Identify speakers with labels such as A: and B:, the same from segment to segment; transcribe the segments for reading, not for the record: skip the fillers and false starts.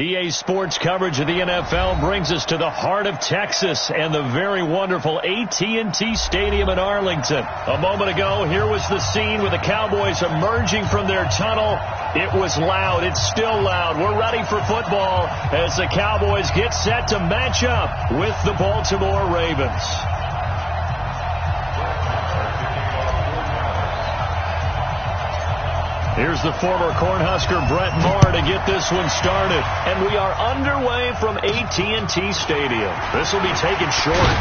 A: EA Sports coverage of the NFL brings us to the heart of Texas and the very wonderful AT&T Stadium in Arlington. A moment ago, here was the scene with the Cowboys emerging from their tunnel. It was loud. It's still loud. We're ready for football as the Cowboys get set to match up with the Baltimore Ravens. Here's the former Cornhusker Brett Maher to get this one started. And we are underway from AT&T Stadium. This will be taken short.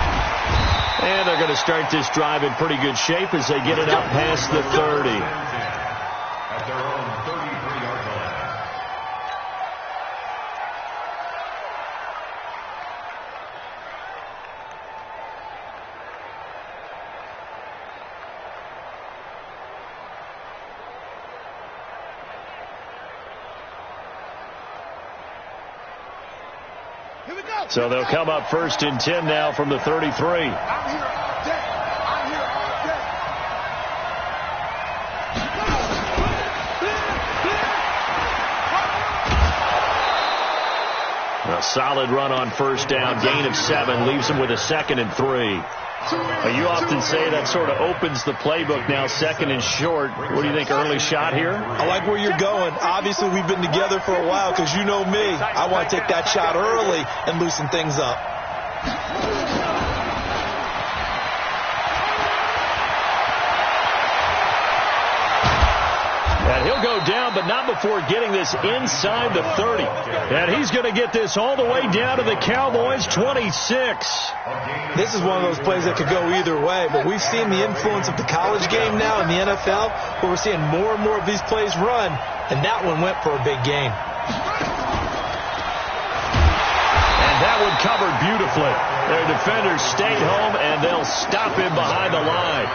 A: And they're going to start this drive in pretty good shape as they get it up past the 30. At their own 33-yard line. So they'll come up first and 10 now from the 33. I'm here all day. I'm here all day. A solid run on first down, gain of 7, leaves them with a 2nd and 3. You often say that sort of opens the playbook now, 2nd and short. What do you think, early shot here?
B: I like where you're going. Obviously, we've been together for a while because you know me. I want to take that shot early and loosen things up.
A: And he'll go down, but not before getting this inside the 30. And he's going to get this all the way down to the Cowboys' 26.
B: This is one of those plays that could go either way, but we've seen the influence of the college game now in the NFL, where we're seeing more and more of these plays run, and that one went for a big gain.
A: And that one covered beautifully. Their defenders stayed home, and they'll stop him behind the line.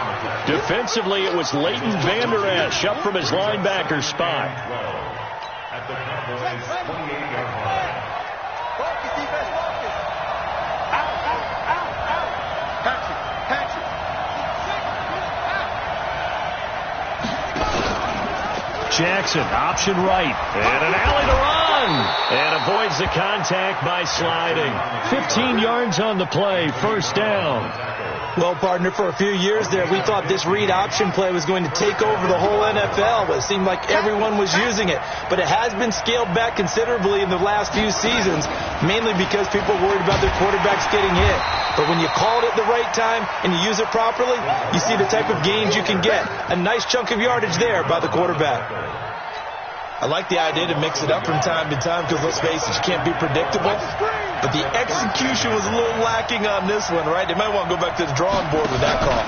A: Defensively, it was Leighton Vander Esch up from his linebacker spot. At the Cowboys' 28-yard line. Focus, defense, focus. Out, out, out, out. Patrick, Patrick. Jackson, option right, and an alley to run, and avoids the contact by sliding. 15 yards on the play, first down.
B: Well, partner, for a few years there, we thought this read option play was going to take over the whole NFL, but it seemed like everyone was using it. But it has been scaled back considerably in the last few seasons, mainly because people are worried about their quarterbacks getting hit. But when you call it at the right time and you use it properly, you see the type of gains you can get. A nice chunk of yardage there by the quarterback. I like the idea to mix it up from time to time because, let's face it, you can't be predictable. But the execution was a little lacking on this one, right? They might want to go back to the drawing board with that call.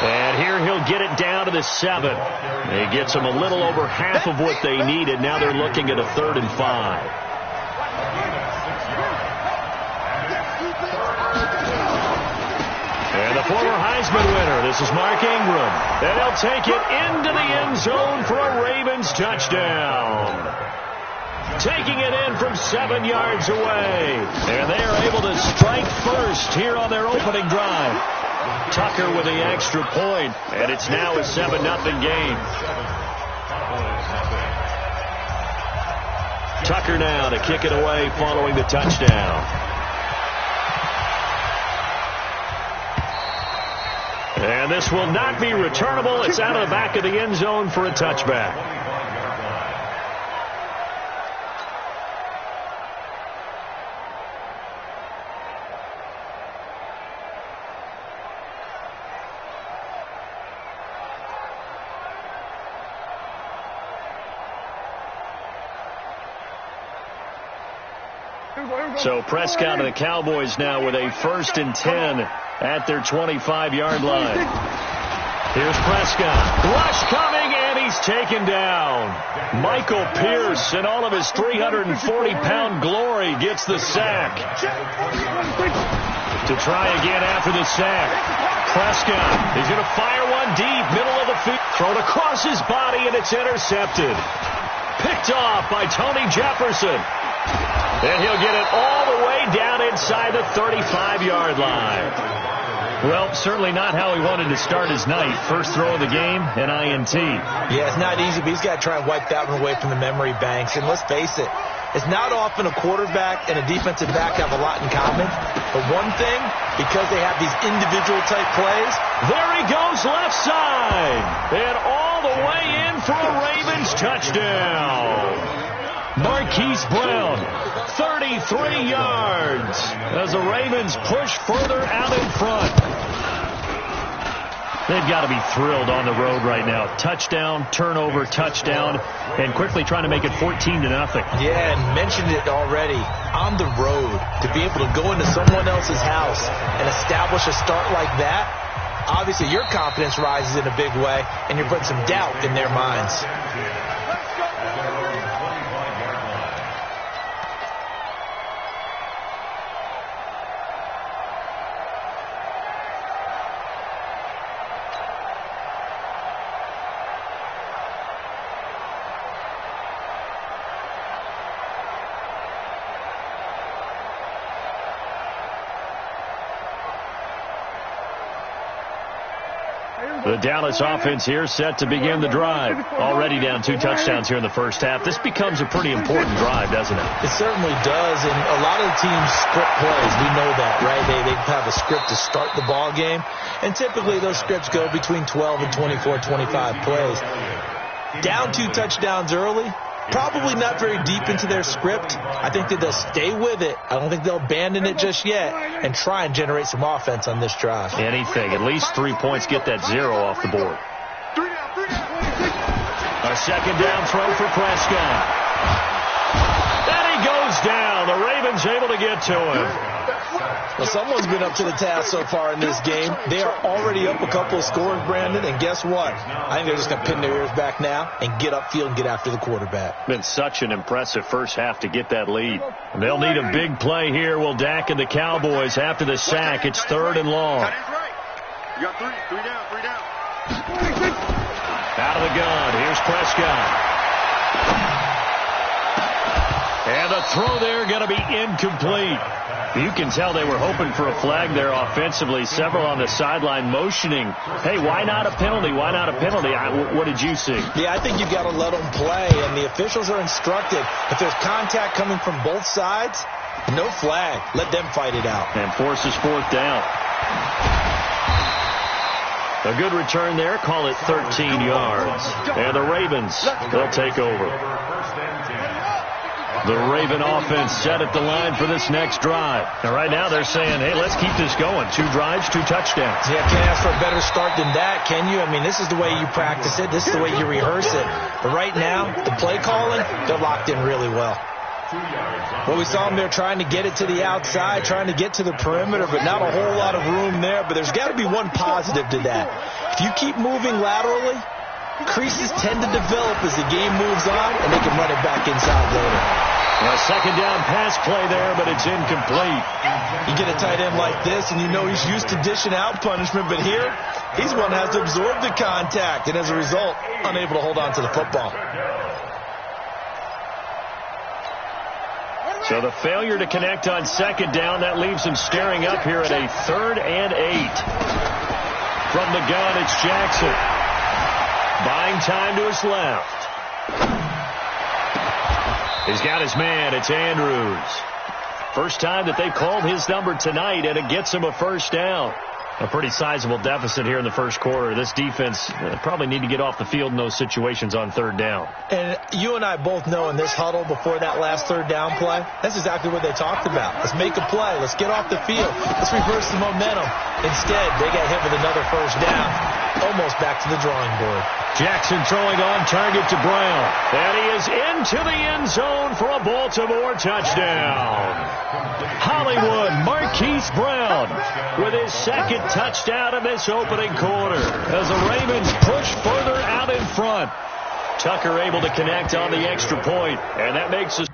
A: And here he'll get it down to the 7. It gets them a little over half of what they needed. Now they're looking at a 3rd and 5. And the former Heisman winner, this is Mark Ingram. And he'll take it into the end zone for a Ravens touchdown. Taking it in from 7 yards away. And they are able to strike first here on their opening drive. Tucker with the extra point, and it's now a 7-0 game. Tucker now to kick it away following the touchdown. And this will not be returnable. It's out of the back of the end zone for a touchback. So Prescott and the Cowboys now with a 1st and 10 at their 25-yard line. Here's Prescott. Rush coming, and he's taken down. Michael Pierce, in all of his 340-pound glory, gets the sack. To try again after the sack. Prescott, he's going to fire one deep, middle of the field. Thrown across his body, and it's intercepted. Picked off by Tony Jefferson. And he'll get it all the way down inside the 35-yard line. Well, certainly not how he wanted to start his night. First throw of the game, an INT.
B: Yeah, it's not easy, but he's got to try and wipe that one away from the memory banks. And let's face it, it's not often a quarterback and a defensive back have a lot in common. But one thing, because they have these individual type plays.
A: There he goes left side. And all the way in for a Ravens touchdown. Marquise Brown, 33 yards as the Ravens push further out in front. They've got to be thrilled on the road right now. Touchdown, turnover, touchdown, and quickly trying to make it 14-0.
B: Yeah, and mentioned it already. On the road, to be able to go into someone else's house and establish a start like that, obviously your confidence rises in a big way, and you're putting some doubt in their minds.
A: The Dallas offense here set to begin the drive. Already down 2 touchdowns here in the first half. This becomes a pretty important drive, doesn't it?
B: It certainly does, and a lot of the teams script plays. We know that, right? They have a script to start the ball game, and typically those scripts go between 12 and 24, 25 plays. Down 2 touchdowns early, probably not very deep into their script. I think that they'll stay with it. I don't think they'll abandon it just yet and try and generate some offense on this drive.
A: Anything. At least 3 points. Get that 0 off the board. A second down throw for Prescott. And he goes down. The Ravens able to get to him.
B: Well, someone's been up to the task so far in this game. They are already up a couple of scores, Brandon, and guess what? I think they're just going to pin their ears back now and get upfield and get after the quarterback.
A: Been such an impressive first half to get that lead. They'll need a big play here. Will Dak and the Cowboys after the sack. It's 3rd and long.
C: You got 3 down.
A: Out of the gun. Here's Prescott. And the throw there going to be incomplete. You can tell they were hoping for a flag there offensively. Several on the sideline motioning. Hey, why not a penalty? Why not a penalty? What did you see?
B: Yeah, I think you've got to let them play, and the officials are instructed. If there's contact coming from both sides, no flag. Let them fight it out.
A: And forces 4th down. A good return there. Call it 13 yards. And the Ravens, they'll take over. The Raven offense set at the line for this next drive. And right now they're saying, hey, let's keep this going. 2 drives, 2 touchdowns.
B: Yeah, can't ask for a better start than that, can you? I mean, this is the way you practice it. This is the way you rehearse it. But right now, the play calling, they're locked in really well. Well, we saw them there trying to get it to the outside, trying to get to the perimeter, but not a whole lot of room there. But there's got to be one positive to that. If you keep moving laterally, creases tend to develop as the game moves on, and they can run it back inside later.
A: A second down pass play there, but it's incomplete.
B: You get a tight end like this, and you know he's used to dishing out punishment, but here, he's one that has to absorb the contact, and as a result, unable to hold on to the football.
A: So the failure to connect on second down, that leaves him staring up here at a 3rd and 8. From the gun, it's Jackson. Buying time to his left. He's got his man. It's Andrews. First time that they've called his number tonight, and it gets him a first down. A pretty sizable deficit here in the first quarter. This defense probably need to get off the field in those situations on 3rd down.
B: And you and I both know in this huddle before that last 3rd down play, that's exactly what they talked about. Let's make a play. Let's get off the field. Let's reverse the momentum. Instead, they got hit with another first down. Almost back to the drawing board.
A: Jackson throwing on target to Brown. And he is into the end zone for a Baltimore touchdown. Hollywood Marquise Brown with his 2nd touchdown of this opening quarter as the Ravens push further out in front. Tucker able to connect on the extra point, and that makes us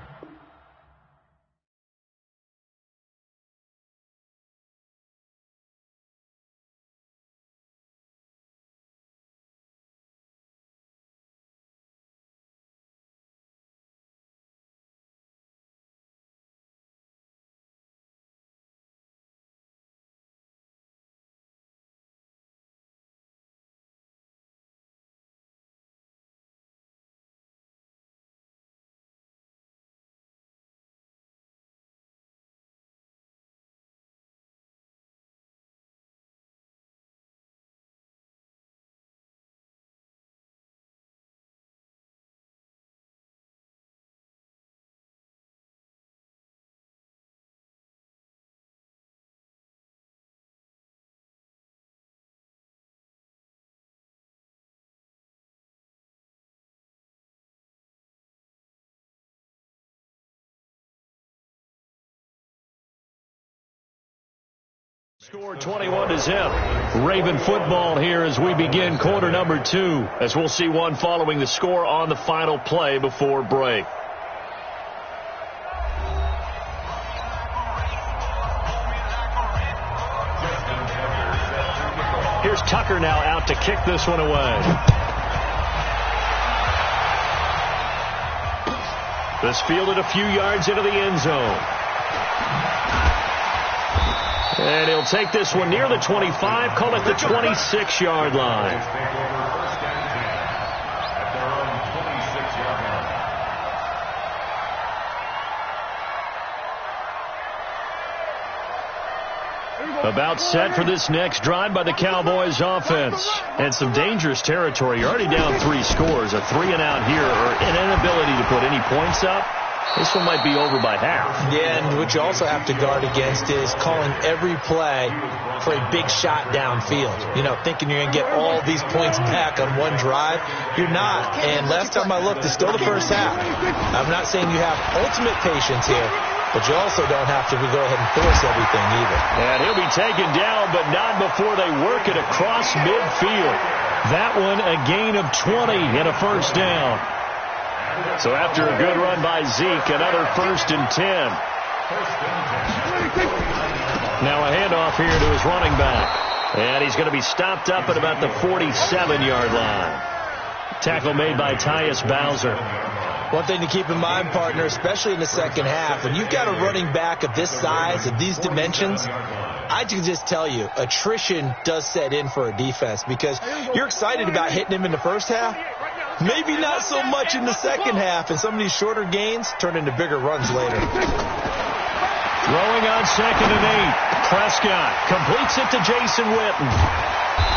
A: Score 21-0. Raven football here as we begin quarter number 2, as we'll see one following the score on the final play before break. Here's Tucker now out to kick this one away. This fielded a few yards into the end zone. And he'll take this one near the 25, call it the 26-yard line. About set for this next drive by the Cowboys offense. And some dangerous territory. You're already down 3 scores. A 3-and-out here, or an inability to put any points up. This one might be over by half.
B: Yeah, and what you also have to guard against is calling every play for a big shot downfield. You know, thinking you're going to get all these points back on one drive. You're not. And last time I looked, it's still the first half. I'm not saying you have ultimate patience here, but you also don't have to go ahead and force everything either.
A: And he'll be taken down, but not before they work it across midfield. That one a gain of 20 and a first down. So after a good run by Zeke, another 1st and 10. Now a handoff here to his running back. And he's going to be stopped up at about the 47-yard line. Tackle made by Tyus Bowser.
B: One thing to keep in mind, partner, especially in the second half, when you've got a running back of this size, of these dimensions, I can just tell you, attrition does set in for a defense because you're excited about hitting him in the first half. Maybe not so much in the second half, and some of these shorter gains turn into bigger runs later.
A: Throwing on 2nd and 8. Prescott completes it to Jason Witten.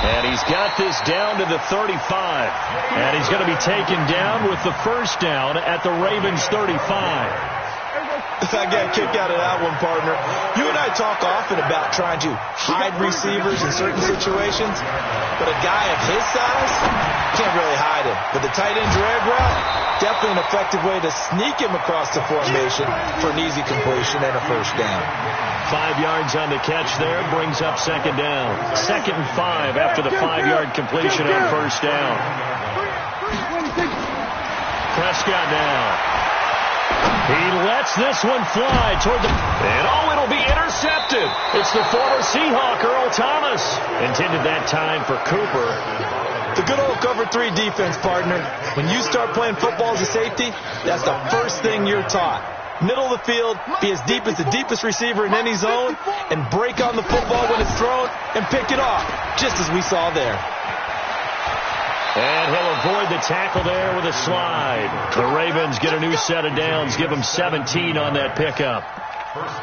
A: And he's got this down to the 35. And he's going to be taken down with the first down at the Ravens 35.
B: I got a kick out of that one, partner. You and I talk often about trying to hide receivers in certain situations, but a guy of his size can't really hide him. But the tight end drag route, definitely an effective way to sneak him across the formation for an easy completion and a first down.
A: 5 yards on the catch there, brings up 2nd down. 2nd and 5 after the 5-yard completion on first down. Prescott now. He lets this one fly toward the... And, it'll be intercepted. It's the former Seahawk, Earl Thomas. Intended that time for Cooper.
B: The good old cover 3 defense, partner. When you start playing football as a safety, that's the first thing you're taught. Middle of the field, be as deep as the deepest receiver in any zone, and break on the football when it's thrown and pick it off, just as we saw there.
A: And he'll avoid the tackle there with a slide. The Ravens get a new set of downs, give them 17 on that pickup.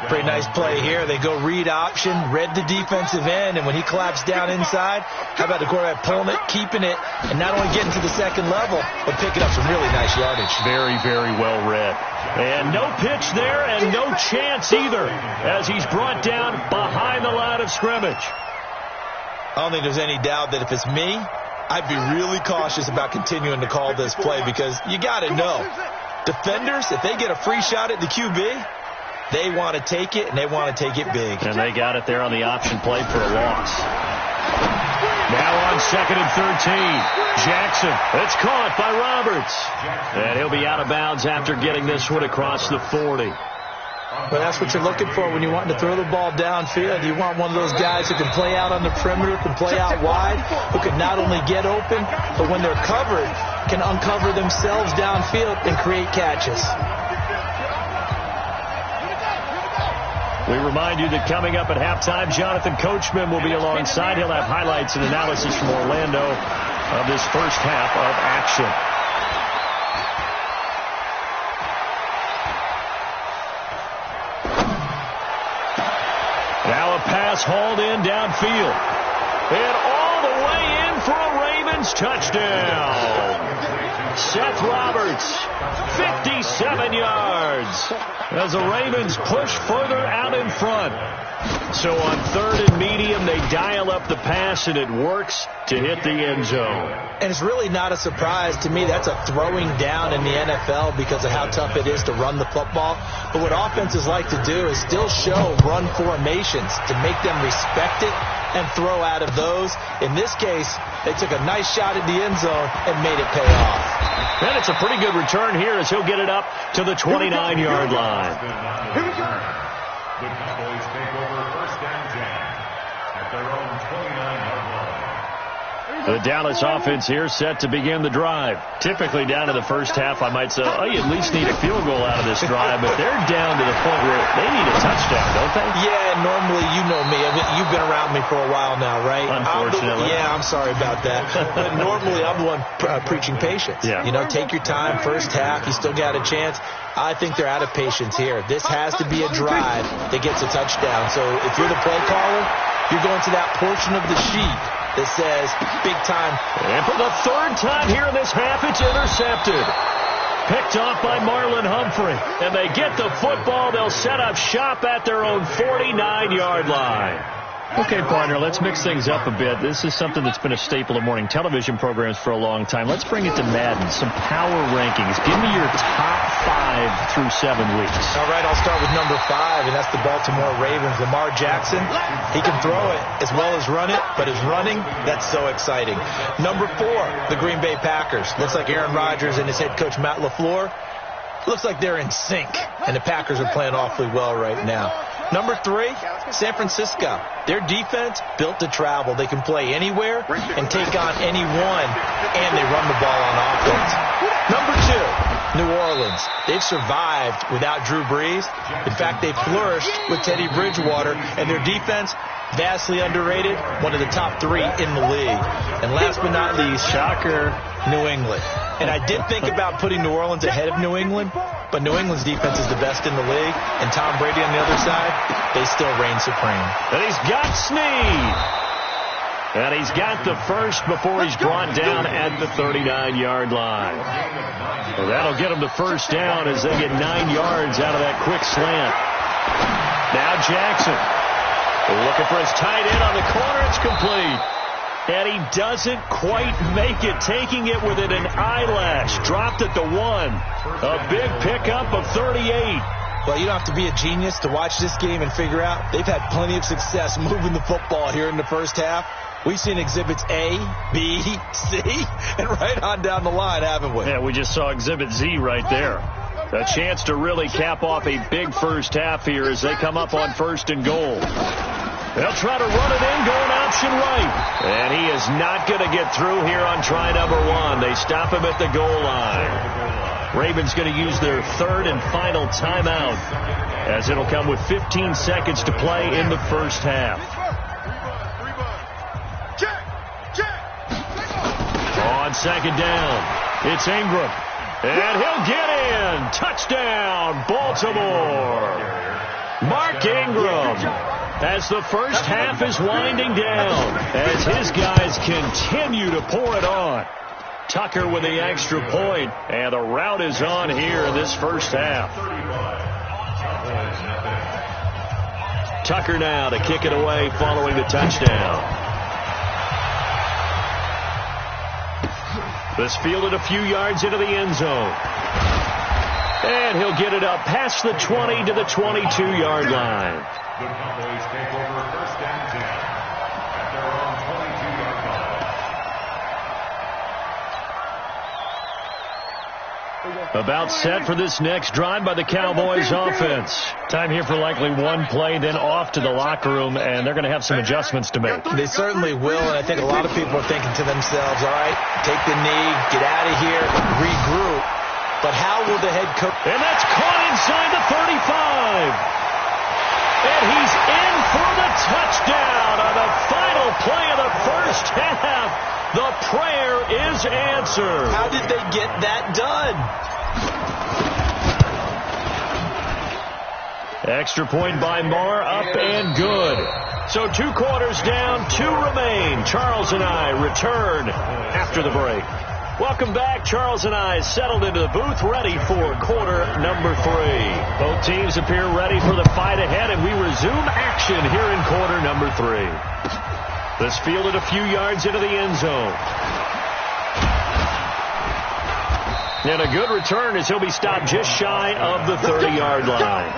B: Pretty nice play here. They go read option, read the defensive end, and when he collapsed down inside, how about the quarterback pulling it, keeping it, and not only getting to the second level, but picking up some really nice yardage.
A: Very, very well read. And no pitch there, and no chance either, as he's brought down behind the line of scrimmage.
B: I don't think there's any doubt that if it's me, I'd be really cautious about continuing to call this play because you got to know, defenders, if they get a free shot at the QB, they want to take it, and they want to take it big.
A: And they got it there on the option play for a loss. Now on 2nd and 13. Jackson, it's caught by Roberts. And he'll be out of bounds after getting this one across the 40.
B: But that's what you're looking for when you want to throw the ball downfield. You want one of those guys who can play out on the perimeter, can play out wide, who can not only get open, but when they're covered, can uncover themselves downfield and create catches.
A: We remind you that coming up at halftime, Jonathan Coachman will be alongside. He'll have highlights and analysis from Orlando of this first half of action. Now a pass hauled in downfield. And all the way in for a Ravens touchdown. Seth Roberts, 57 yards. As the Ravens push further out in front. So on 3rd and medium, they dial up the pass, and it works to hit the end zone.
B: And it's really not a surprise to me. That's a throwing down in the NFL because of how tough it is to run the football. But what offenses like to do is still show run formations to make them respect it and throw out of those. In this case, they took a nice shot at the end zone and made it pay off.
A: And it's a pretty good return here as he'll get it up to the 29-yard line.
D: Here we go. The Cowboys take over 1st and 10 at their own 29-yard line.
A: The Dallas offense here set to begin the drive. Typically down to the first half, I might say, oh, you at least need a field goal out of this drive, but they're down to the point where they need a touchdown, don't they?
B: Yeah, normally, you know me. I mean, you've been around me for a while now, right?
A: Unfortunately.
B: I'm sorry about that. But normally, I'm the one preaching patience.
A: Yeah.
B: You know, take your time, first half, you still got a chance. I think they're out of patience here. This has to be a drive that gets a touchdown. So if you're the play caller, you're going to that portion of the sheet that says big time.
A: And for the 3rd time here in this half, it's intercepted. Picked off by Marlon Humphrey. And they get the football. They'll set up shop at their own 49-yard line. Okay, partner, let's mix things up a bit. This is something that's been a staple of morning television programs for a long time. Let's bring it to Madden, some power rankings. Give me your top 5 through 7 weeks.
B: All right, I'll start with number 5, and that's the Baltimore Ravens. Lamar Jackson, he can throw it as well as run it, but his running, that's so exciting. Number 4, the Green Bay Packers. Looks like Aaron Rodgers and his head coach Matt LaFleur. Looks like they're in sync, and the Packers are playing awfully well right now. Number 3, San Francisco. Their defense built to travel. They can play anywhere and take on anyone, and they run the ball on offense. Number 2, New Orleans. They've survived without Drew Brees. In fact, they've flourished with Teddy Bridgewater, and their defense, vastly underrated, one of the top 3 in the league. And last but not least, shocker, New England. And I did think about putting New Orleans ahead of New England, but New England's defense is the best in the league, and Tom Brady on the other side, they still reign supreme.
A: And he's got Snead. And he's got the first before he's brought down at the 39-yard line. Well, that'll get him the first down as they get 9 yards out of that quick slant. Now Jackson looking for his tight end on the corner. It's complete. And he doesn't quite make it, taking it within an eyelash. Dropped at the 1. A big pickup of 38.
B: Well, you don't have to be a genius to watch this game and figure out they've had plenty of success moving the football here in the first half. We've seen exhibits A, B, C, and right on down the line, haven't we?
A: Yeah, we just saw exhibit Z right there. A chance to really cap off a big first half here as they come up on 1st and goal. They'll try to run it in, going option right. And he is not going to get through here on try number 1. They stop him at the goal line. Ravens going to use their 3rd and final timeout as it'll come with 15 seconds to play in the first half. On 2nd down, it's Ingram. And he'll get in. Touchdown, Baltimore. Mark Ingram, as the first half is winding down, as his guys continue to pour it on. Tucker with the extra point, and the route is on here in this first half. Tucker now to kick it away following the touchdown. This fielded a few yards into the end zone. And he'll get it up past the 20 to the 22-yard line.
D: The Cowboys take over 1st and 10 at their own 22-yard line.
A: About set for this next drive by the Cowboys offense. Time here for likely one play, then off to the locker room, and they're going to have some adjustments to make.
B: They certainly will, and I think a lot of people are thinking to themselves, all right, take the knee, get out of here, regroup. But how will the head coach...
A: And that's caught inside the 35. And he's in for the touchdown on the final play of the first half. The prayer is answered.
B: How did they get that done?
A: Extra point by Marr, up and good. So 2 quarters down, 2 remain. Charles and I return after the break. Welcome back. Charles and I settled into the booth, ready for quarter number 3. Both teams appear ready for the fight ahead, and we resume action here in quarter number 3. This fielded a few yards into the end zone. And a good return as he'll be stopped just shy of the 30-yard line.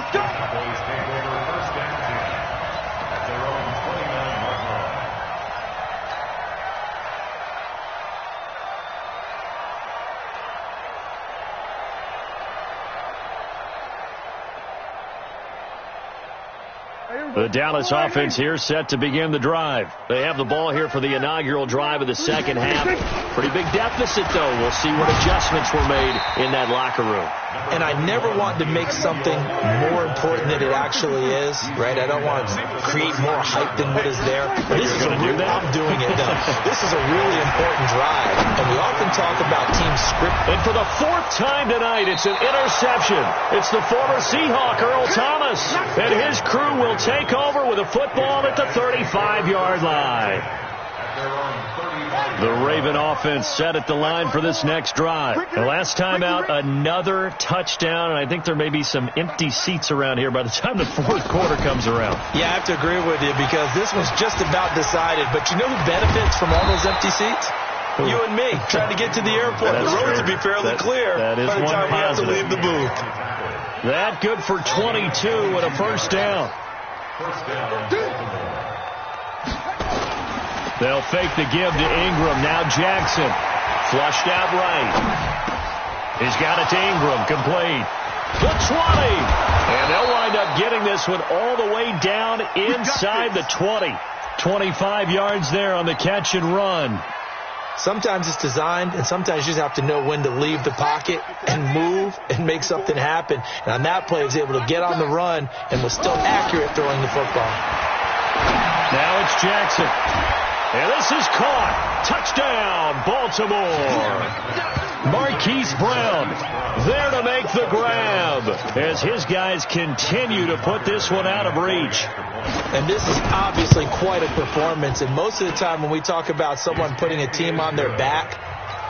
A: The Dallas offense here set to begin the drive. They have the ball here for the inaugural drive of the second half. Pretty big deficit, though. We'll see what adjustments were made in that locker room.
B: And I never want to make something more important than it actually is, right? I don't want to create more hype than what is there. But this is I'm doing it, though. This is a really important drive. And we often talk about team script.
A: And for the 4th time tonight, it's an interception. It's the former Seahawk, Earl Thomas. And his crew will take over with a football at the 35-yard line. The Raven offense set at the line for this next drive. The last time out, another touchdown, and I think there may be some empty seats around here by the time the 4th quarter comes around.
B: Yeah, I have to agree with you because this one's just about decided. But you know who benefits from all those empty seats? You and me, trying to get to the airport. The roads would be fairly clear by the time we have to leave the booth.
A: That good for 22 and a first down. They'll fake the give to Ingram. Now Jackson. Flushed out right. He's got it to Ingram. Complete. The 20. And they'll wind up getting this one all the way down inside the 20. 25 yards there on the catch and run.
B: Sometimes it's designed, and sometimes you just have to know when to leave the pocket and move and make something happen. And on that play, he was able to get on the run and was still accurate throwing the football.
A: Now it's Jackson. And this is caught. Touchdown, Baltimore. Marquise Brown there to make the grab as his guys continue to put this one out of reach.
B: And this is obviously quite a performance. And most of the time when we talk about someone putting a team on their back,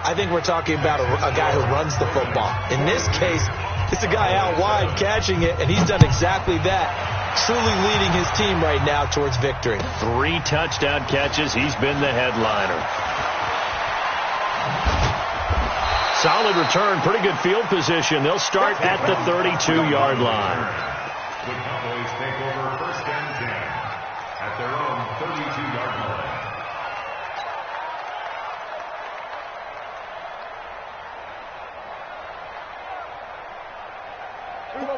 B: I think we're talking about a guy who runs the football. In this case, it's a guy out wide catching it, and he's done exactly that. Truly leading his team right now towards victory.
A: 3 touchdown catches. He's been the headliner. Solid return. Pretty good field position. They'll start at the 32-yard line.
D: The Cowboys take over first and 10 at their own 32-yard line.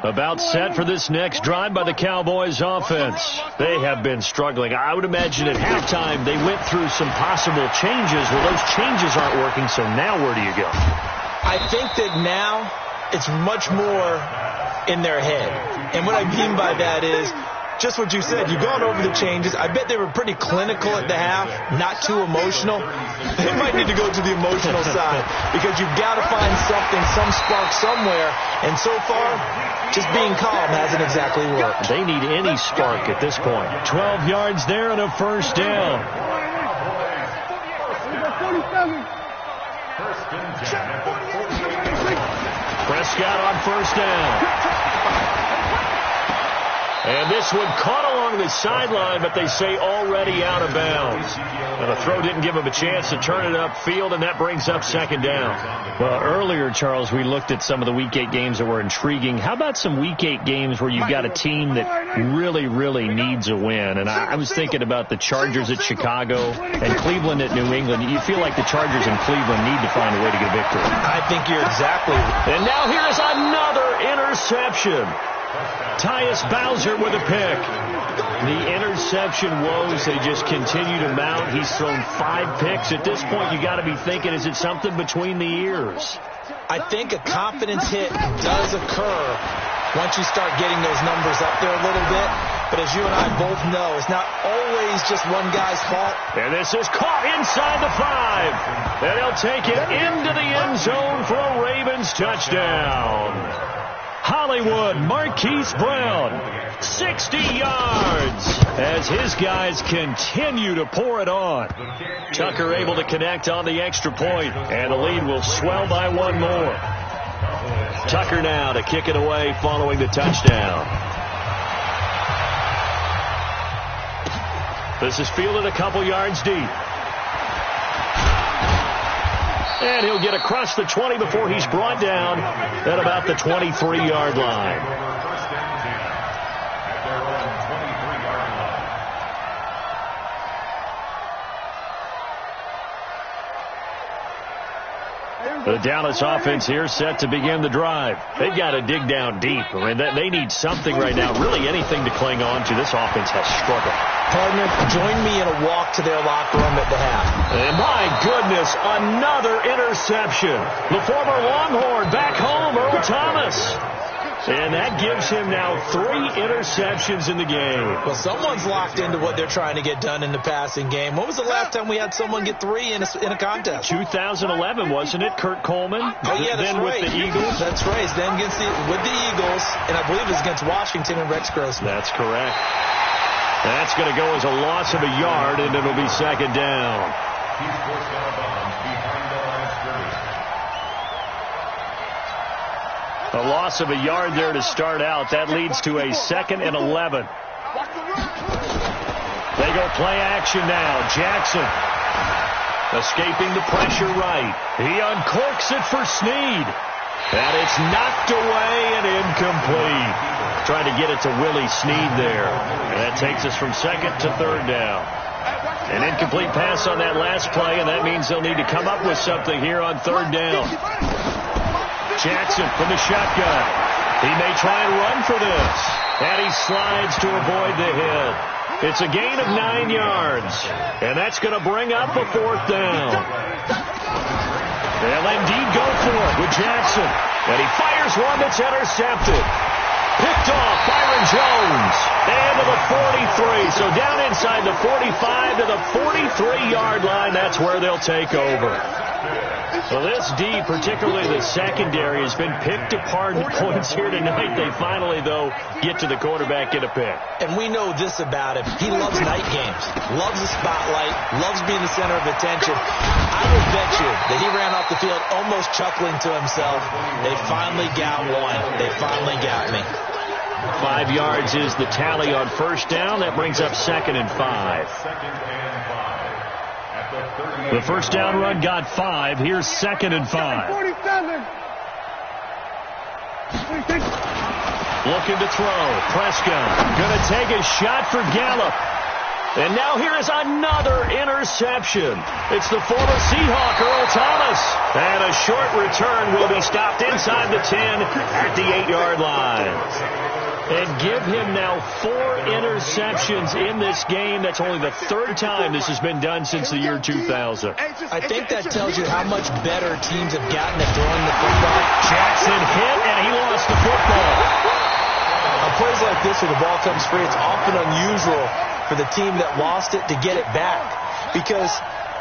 A: About set for this next drive by the Cowboys offense. They have been struggling. I would imagine at halftime they went through some possible changes. Well, those changes aren't working, so now where do you go?
B: I think that now it's much more in their head. And what I mean by that is just what you said. You've gone over the changes. I bet they were pretty clinical at the half, not too emotional. They might need to go to the emotional side because you've got to find something, some spark somewhere. And so far, just being calm hasn't exactly worked.
A: They need any spark at this point. 12 yards there and a first down. Prescott on first down. And this one caught along the sideline, but they say already out of bounds. And the throw didn't give him a chance to turn it upfield, and that brings up second down. Well, earlier, Charles, we looked at some of the Week 8 games that were intriguing. How about some Week 8 games where you've got a team that really, really needs a win? And I was thinking about the Chargers at Chicago and Cleveland at New England. You feel like the Chargers and Cleveland need to find a way to get a victory.
B: I think you're exactly right.
A: And now here's another interception. Tyus Bowser with a pick. The interception woes, they just continue to mount. He's thrown 5 picks. At this point, you got to be thinking, is it something between the ears?
B: I think a confidence hit does occur once you start getting those numbers up there a little bit. But as you and I both know, it's not always just one guy's fault.
A: And this is caught inside the 5. And they'll take it into the end zone for a Ravens touchdown. Hollywood, Marquise Brown, 60 yards. As as his guys continue to pour it on. Tucker able to connect on the extra point, and the lead will swell by one more. Tucker now to kick it away following the touchdown. This is fielded a couple yards deep. And he'll get across the 20 before he's brought down at about the 23-yard line. The Dallas offense here set to begin the drive. They've got to dig down deep. I mean, they need something right now, really anything to cling on to. This offense has struggled.
B: Partner, join me in a walk to their locker room at the half.
A: And my goodness, another interception. The former Longhorn back home, Earl Thomas. And that gives him now 3 interceptions in the game.
B: Well, someone's locked into what they're trying to get done in the passing game. When was the last time we had someone get 3 in a contest?
A: 2011, wasn't it? Kurt Coleman?
B: Oh, yeah, that's
A: then
B: right.
A: With the Eagles?
B: That's right. Then with the Eagles, and I believe it was against Washington and Rex Grossman.
A: That's correct. That's going to go as a loss of a yard, and it'll be second down.
D: He's forced out of bounds behind the line of scrimmage.
A: A loss of a yard there to start out. That leads to a 2nd and 11. They go play action now. Jackson escaping the pressure right. He uncorks it for Snead. And it's knocked away and incomplete. Trying to get it to Willie Snead there. And that takes us from 2nd to 3rd down. An incomplete pass on that last play, and that means they'll need to come up with something here on 3rd down. Jackson from the shotgun. He may try and run for this. And he slides to avoid the hit. It's a gain of 9 yards. And that's going to bring up a 4th down. They'll indeed go for it with Jackson. And he fires one that's intercepted. Picked off Byron Jones. And to the 43. So down inside the 45 to the 43-yard line. That's where they'll take over. So this D, particularly the secondary, has been picked apart in points here tonight. They finally, though, get to the quarterback, get a pick.
B: And we know this about him. He loves night games, loves the spotlight, loves being the center of attention. I would bet you that he ran off the field almost chuckling to himself. They finally got one. They finally got me.
A: 5 yards is the tally on 1st down. That brings up 2nd and 5. The 1st down run got 5. Here's 2nd and 5. Looking to throw. Prescott going to take a shot for Gallup. And now here is another interception. It's the former Seahawk, Earl Thomas. And a short return will be stopped inside the 10 at the 8-yard line. And give him now 4 interceptions in this game. That's only the 3rd time this has been done since the year 2000.
B: I think that tells you how much better teams have gotten at throwing the football.
A: Jackson hit, and he lost the football.
B: On plays like this where the ball comes free, it's often unusual for the team that lost it to get it back. Because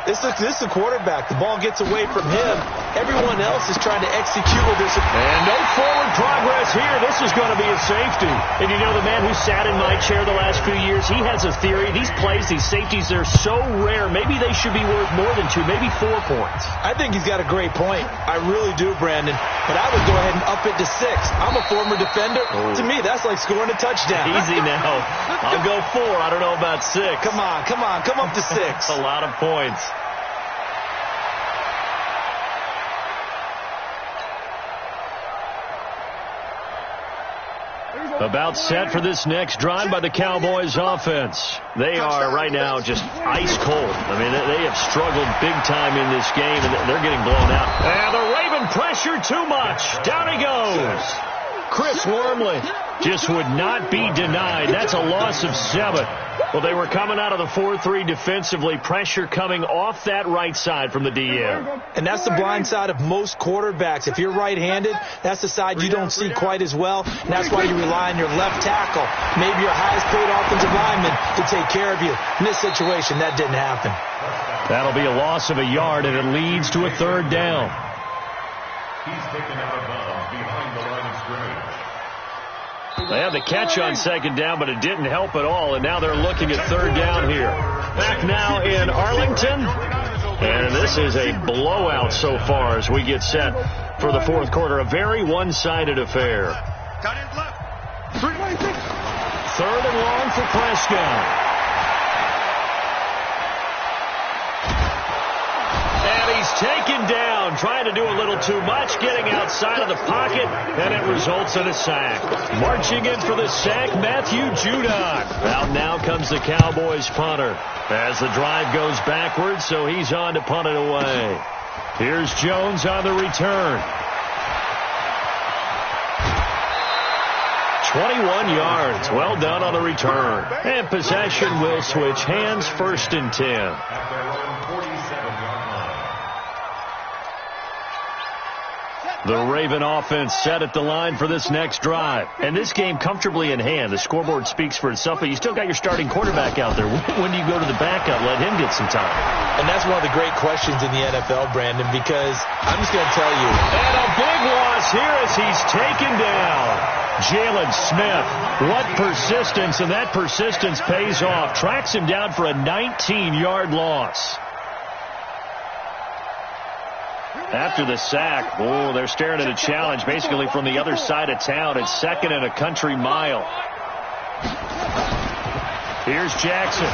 B: this is the quarterback. The ball gets away from him. Everyone else is trying to execute with this.
A: And no forward progress here. This is going to be a safety. And you know, the man who sat in my chair the last few years, he has a theory. These plays, these safeties, they're so rare. Maybe they should be worth more than 2, maybe 4 points.
B: I think he's got a great point. I really do, Brandon. But I would go ahead and up it to 6. I'm a former defender. Oh. To me, that's like scoring a touchdown.
A: Easy now. I'll go 4. I don't know about 6.
B: Come on. Come up to 6.
A: A lot of points. About set for this next drive by the Cowboys offense. They are right now just ice cold. I mean, they have struggled big time in this game, and they're getting blown out. And the Raven pressure too much. Down he goes. Chris Wormley just would not be denied. That's a loss of 7. Well, they were coming out of the 4-3 defensively. Pressure coming off that right side from the DM.
B: And that's the blind side of most quarterbacks. If you're right-handed, that's the side you don't see quite as well. And that's why you rely on your left tackle, maybe your highest-paid offensive lineman, to take care of you. In this situation, that didn't happen.
A: That'll be a loss of a yard, and it leads to a 3rd down.
D: He's taken out of bounds behind the line of scrimmage.
A: They had the catch on second down, but it didn't help at all, and now they're looking at third down here. Back now in Arlington, and this is a blowout so far as we get set for the fourth quarter. A very one-sided affair. Third and long for Prescott. And he's taken down, trying to do a little too much, getting outside of the pocket, and it results in a sack. Marching in for the sack, Matthew Judon. Out now comes the Cowboys punter as the drive goes backwards, so he's on to punt it away. Here's Jones on the return. 21 yards. Well done on the return. And possession will switch hands, 1st and 10. The Raven offense set at the line for this next drive. And this game comfortably in hand. The scoreboard speaks for itself, but you still got your starting quarterback out there. When do you go to the backup? Let him get some time.
B: And that's one of the great questions in the NFL, Brandon, because I'm just going to tell you.
A: And a big loss here as he's taken down. Jalen Smith. What persistence, and that persistence pays off. Tracks him down for a 19-yard loss. After the sack, they're staring at a challenge basically from the other side of town. It's 2nd and a country mile. Here's Jackson.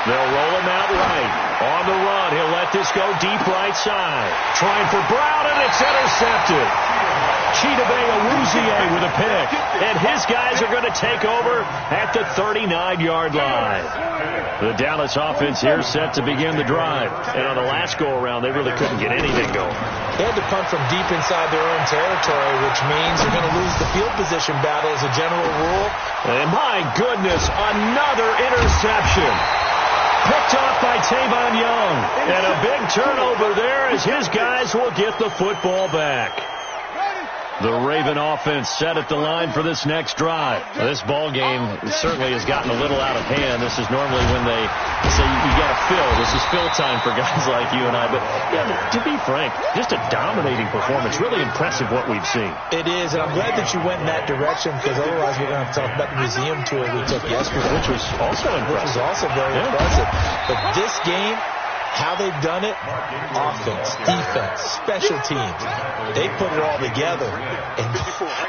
A: They'll roll him out right. On the run, he'll let this go deep right side. Trying for Brown, and it's intercepted. Chidobe with a pick. And his guys are going to take over at the 39-yard line. The Dallas offense here set to begin the drive. And on the last go-around, they really couldn't get anything going.
B: They had to punt from deep inside their own territory, which means they're going to lose the field position battle as a general rule.
A: And my goodness, another interception. Picked off by Tavon Young. And a big turnover there as his guys will get the football back. The Raven offense set at the line for this next drive. This ball game certainly has gotten a little out of hand. This is normally when they say you got to fill. This is fill time for guys like you and I. But yeah, to be frank, just a dominating performance. Really impressive what we've seen.
B: It is, and I'm glad that you went in that direction because otherwise we're going to have to talk about the museum tour we took yesterday.
A: Which was also impressive.
B: Which was also very impressive. But this game, how they've done it, offense, defense, special teams, they put it all together. And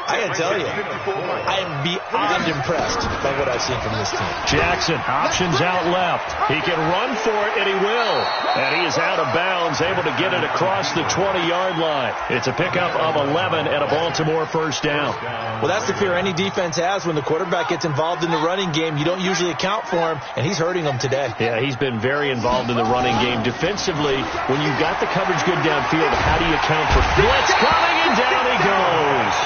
B: I got to tell you, I am beyond impressed by what I've seen from this team.
A: Jackson, options out left. He can run for it, and he will. And he is out of bounds, able to get it across the 20-yard line. It's a pickup of 11 and a Baltimore 1st down.
B: Well, that's the fear any defense has when the quarterback gets involved in the running game. You don't usually account for him, and he's hurting them today.
A: Yeah, he's been very involved in the running game. Defensively, when you've got the coverage good downfield, how do you account for blitz coming, and down he goes.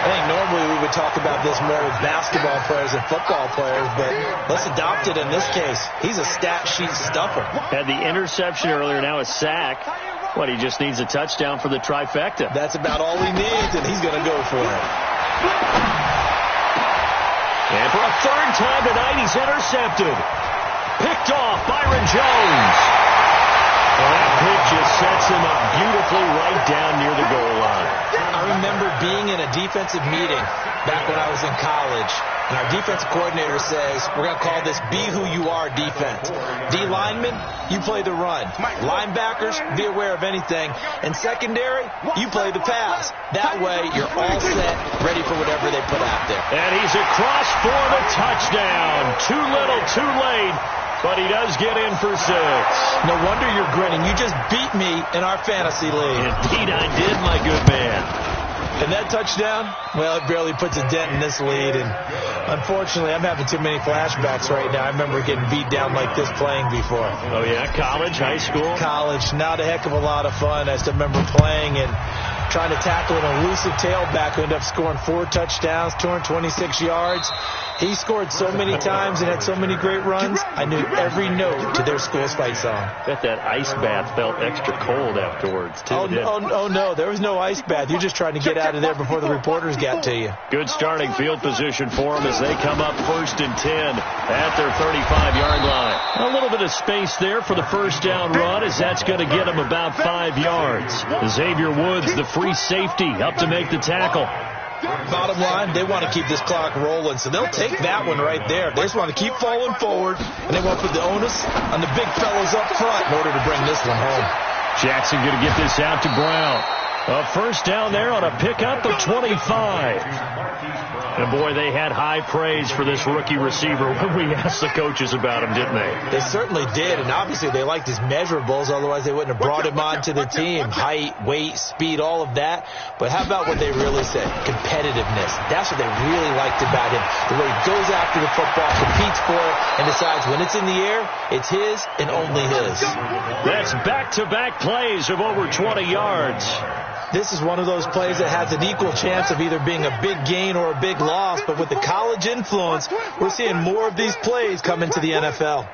B: I think normally we would talk about this more with basketball players and football players, but let's adopt it in this case. He's a stat sheet stuffer.
A: Had the interception earlier, now a sack. He just needs a touchdown for the trifecta.
B: That's about all he needs, and he's going to go for it.
A: And for a 3rd time tonight, he's intercepted. Picked off, Byron Jones. Well, that pick just sets him up beautifully right down near the goal line.
B: I remember being in a defensive meeting back when I was in college, and our defensive coordinator says, we're going to call this Be Who You Are defense. D linemen, you play the run. Linebackers, be aware of anything. And secondary, you play the pass. That way, you're all set, ready for whatever they put out there.
A: And he's across for the touchdown. Too little, too late. But he does get in for 6.
B: No wonder you're grinning. You just beat me in our fantasy league.
A: Indeed I did, my good man.
B: And that touchdown, well, it barely puts a dent in this lead. And unfortunately, I'm having too many flashbacks right now. I remember getting beat down like this playing before.
A: Oh, yeah? College, high school?
B: College. Not a heck of a lot of fun. I still remember playing and trying to tackle an elusive tailback who ended up scoring 4 touchdowns, 226 yards. He scored so many times and had so many great runs, I knew every note to their school's fight song.
A: Bet that ice bath felt extra cold afterwards, too.
B: Oh, no, there was no ice bath. You're just trying to get out of there before the reporters got to you.
A: Good starting field position for them as they come up 1st and 10 at their 35-yard line. A little bit of space there for the 1st down run as that's going to get them about 5 yards. Xavier Woods, the free safety, up to make the tackle.
B: Bottom line, they want to keep this clock rolling, so they'll take that one right there. They just want to keep falling forward, and they want to put the onus on the big fellas up front in order to bring this one home.
A: Jackson going to get this out to Brown. A first down there on a pickup of 25. And, boy, they had high praise for this rookie receiver when we asked the coaches about him, didn't they?
B: They certainly did, and obviously they liked his measurables. Otherwise, they wouldn't have brought him onto the team. Height, weight, speed, all of that. But how about what they really said? Competitiveness. That's what they really liked about him. The way he goes after the football, competes for it, and decides when it's in the air, it's his and only his.
A: That's back-to-back plays of over 20 yards.
B: This is one of those plays that has an equal chance of either being a big gain or a big loss, but with the college influence, we're seeing more of these plays come into the NFL.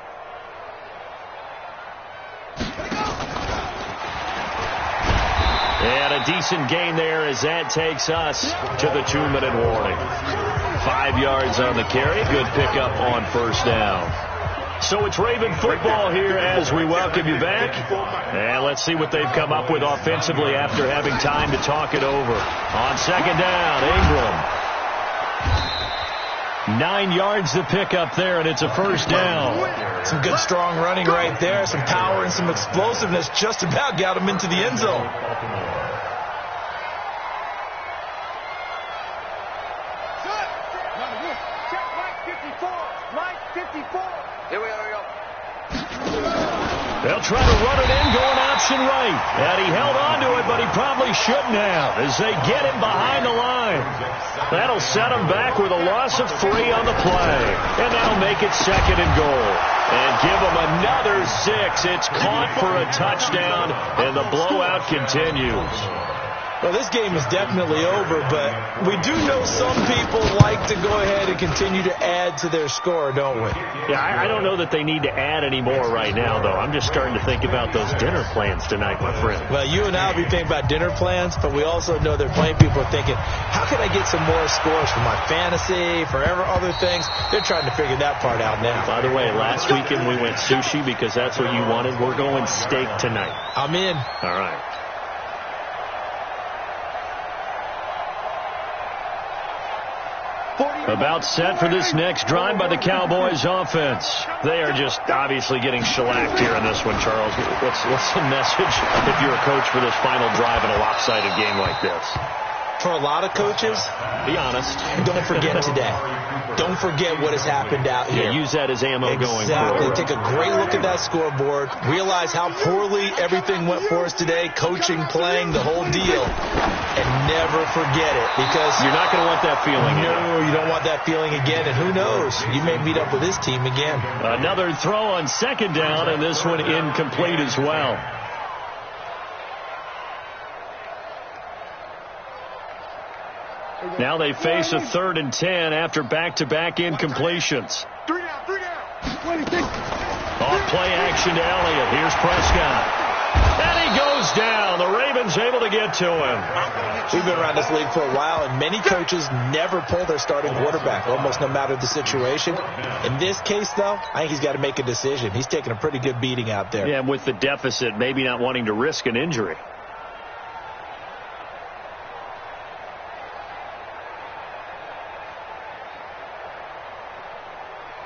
A: And a decent gain there as that takes us to the 2-minute warning. 5 yards on the carry. Good pickup on first down. So it's Raven football here as we welcome you back. And let's see what they've come up with offensively after having time to talk it over. On second down, Ingram. 9 yards to pick up there, and it's a first down.
B: Some good strong running right there. Some power and some explosiveness just about got him into the end zone.
A: They'll try to run it in, going option right. And he held on to it, but he probably shouldn't have as they get him behind the line. That'll set him back with a loss of 3 on the play. And that'll make it 2nd and goal. And give him another 6. It's caught for a touchdown, and the blowout continues.
B: Well, this game is definitely over, but we do know some people like to go ahead and continue to add to their score, don't we?
A: Yeah, I don't know that they need to add any more right now, though. I'm just starting to think about those dinner plans tonight, my friend.
B: Well, you and I will be thinking about dinner plans, but we also know they're playing people are thinking, how can I get some more scores for my fantasy, for other things? They're trying to figure that part out now.
A: By the way, last weekend we went sushi because that's what you wanted. We're going steak tonight.
B: I'm in.
A: All right. About set for this next drive by the Cowboys offense. They are just obviously getting shellacked here in this one, Charles. What's the message if you're a coach for this final drive in a lopsided game like this?
B: For a lot of coaches,
A: be honest.
B: Don't forget today. Don't forget what has happened out here.
A: Yeah, use that as ammo going forward.
B: Exactly. Take a great look at that scoreboard. Realize how poorly everything went for us today. Coaching, playing, the whole deal. And never forget it, because
A: you're not going to want that feeling.
B: No, you don't want that feeling again. And who knows? You may meet up with this team again.
A: Another throw on second down, and this one incomplete as well. Now they face a 3rd and 10 after back-to-back incompletions.
C: 3 down, 3 down. 26.
A: Off play action to Elliott. Here's Prescott. And he goes down. The Ravens able to get to him.
B: We've been around this league for a while, and many coaches never pull their starting quarterback, almost no matter the situation. In this case, though, I think he's got to make a decision. He's taking a pretty good beating out there.
A: Yeah, and with the deficit, maybe not wanting to risk an injury.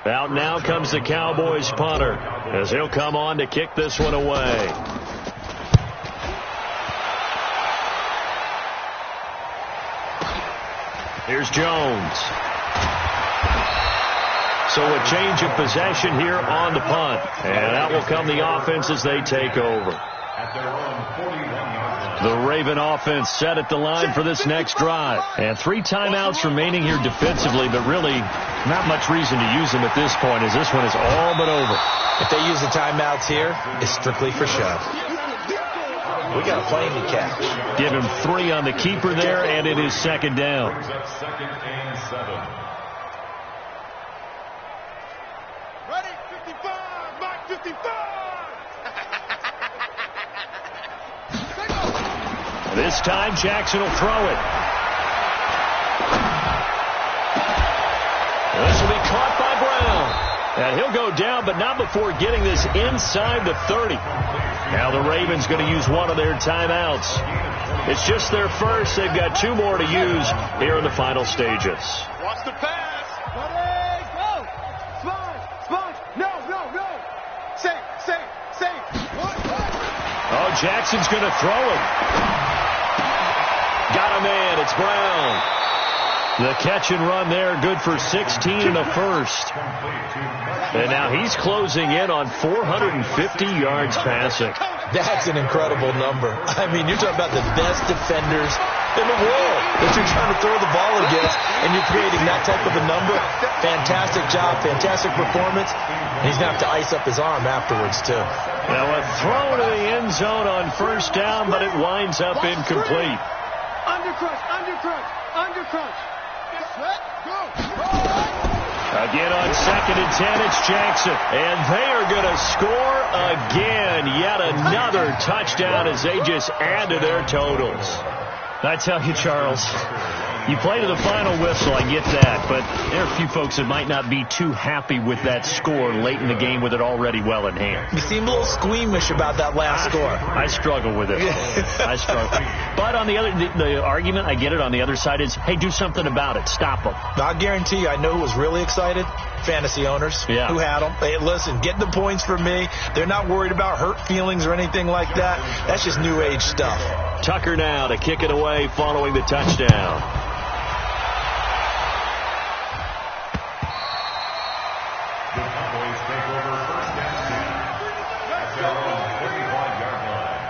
A: Out now comes the Cowboys punter as he'll come on to kick this one away. Here's Jones. So a change of possession here on the punt. And out will come the offense as they take over. The Raven offense set at the line for this next drive. And 3 timeouts remaining here defensively, but really not much reason to use them at this point as this one is all but over.
B: If they use the timeouts here, it's strictly for show. We got a plane to catch.
A: Give him 3 on the keeper there, and it is 2nd down.
C: Second and 7. Ready? 55. Back 55.
A: This time, Jackson will throw it. This will be caught by Brown. And he'll go down, but not before getting this inside the 30. Now the Ravens going to use one of their timeouts. It's just their first. They've got 2 more to use here in the final stages.
C: Watch the pass. Ready, go. Spine. No. Safe. What?
A: Oh, Jackson's going to throw it. Got a man. It's Brown. The catch and run there, good for 16 in the first. And now he's closing in on 450 yards passing.
B: That's an incredible number. I mean, you're talking about the best defenders in the world that you're trying to throw the ball against, and you're creating that type of a number. Fantastic job, fantastic performance. And he's going to have to ice up his arm afterwards, too.
A: Now a throw to the end zone on first down, but it winds up incomplete.
C: Undercrunch. Set, go.
A: Again on 2nd and 10, it's Jackson. And they are going to score again. Yet another touchdown as they just add to their totals. I tell you, Charles, you play to the final whistle, I get that, but there are a few folks that might not be too happy with that score late in the game with it already well in hand.
B: You seem a little squeamish about that last score.
A: I struggle with it. I struggle. But on the argument, I get it, on the other side is, hey, do something about it. Stop them.
B: I'll guarantee you, I know who was really excited. Fantasy owners who had them. Hey, listen, get the points for me. They're not worried about hurt feelings or anything like that. That's just new age stuff.
A: Tucker now to kick it away following the touchdown.
D: The Cowboys take over first and 10 at their own 35-yard line.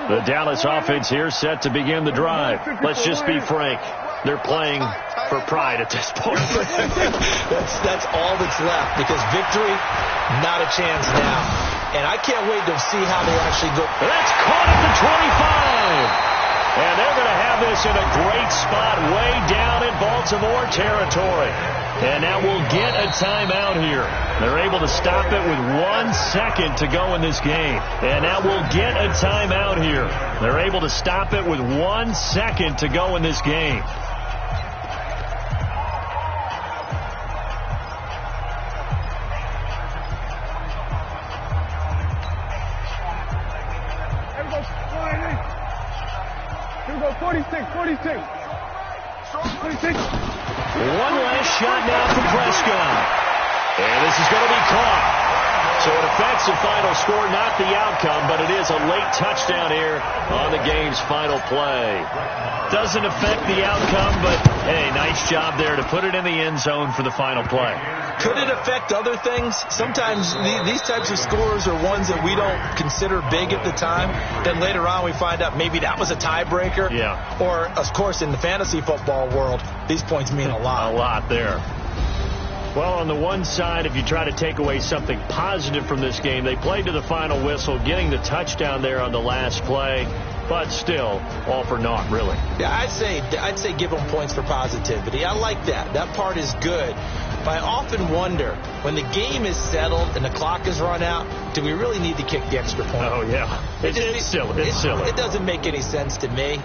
A: The Dallas offense here set to begin the drive. Let's just be frank. They're playing for pride at this point.
B: That's all that's left, because victory, not a chance now. And I can't wait to see how they actually go.
A: That's caught at the 25. And they're going to have this in a great spot way down in Baltimore territory. And now we'll get a timeout here. They're able to stop it with 1 second to go in this game. And now we'll get a timeout here. They're able to stop it with 1 second to go in this game.
C: Here we go, 46. 46.
A: One last shot now from Prescott. And this is going to be caught. So it affects the final score, not the outcome, but it is a late touchdown here on the game's final play. Doesn't affect the outcome, but, hey, nice job there to put it in the end zone for the final play.
B: Could it affect other things? Sometimes these types of scores are ones that we don't consider big at the time. Then later on we find out maybe that was a tiebreaker.
A: Yeah.
B: Or, of course, in the fantasy football world, these points mean a lot.
A: A lot there. Well, on the one side, if you try to take away something positive from this game, they played to the final whistle, getting the touchdown there on the last play, but still, all for naught, really.
B: Yeah, I'd say give them points for positivity. I like that. That part is good. But I often wonder, when the game is settled and the clock is run out, do we really need to kick the extra point?
A: Oh, yeah. It's silly. It's silly.
B: It doesn't make any sense to me.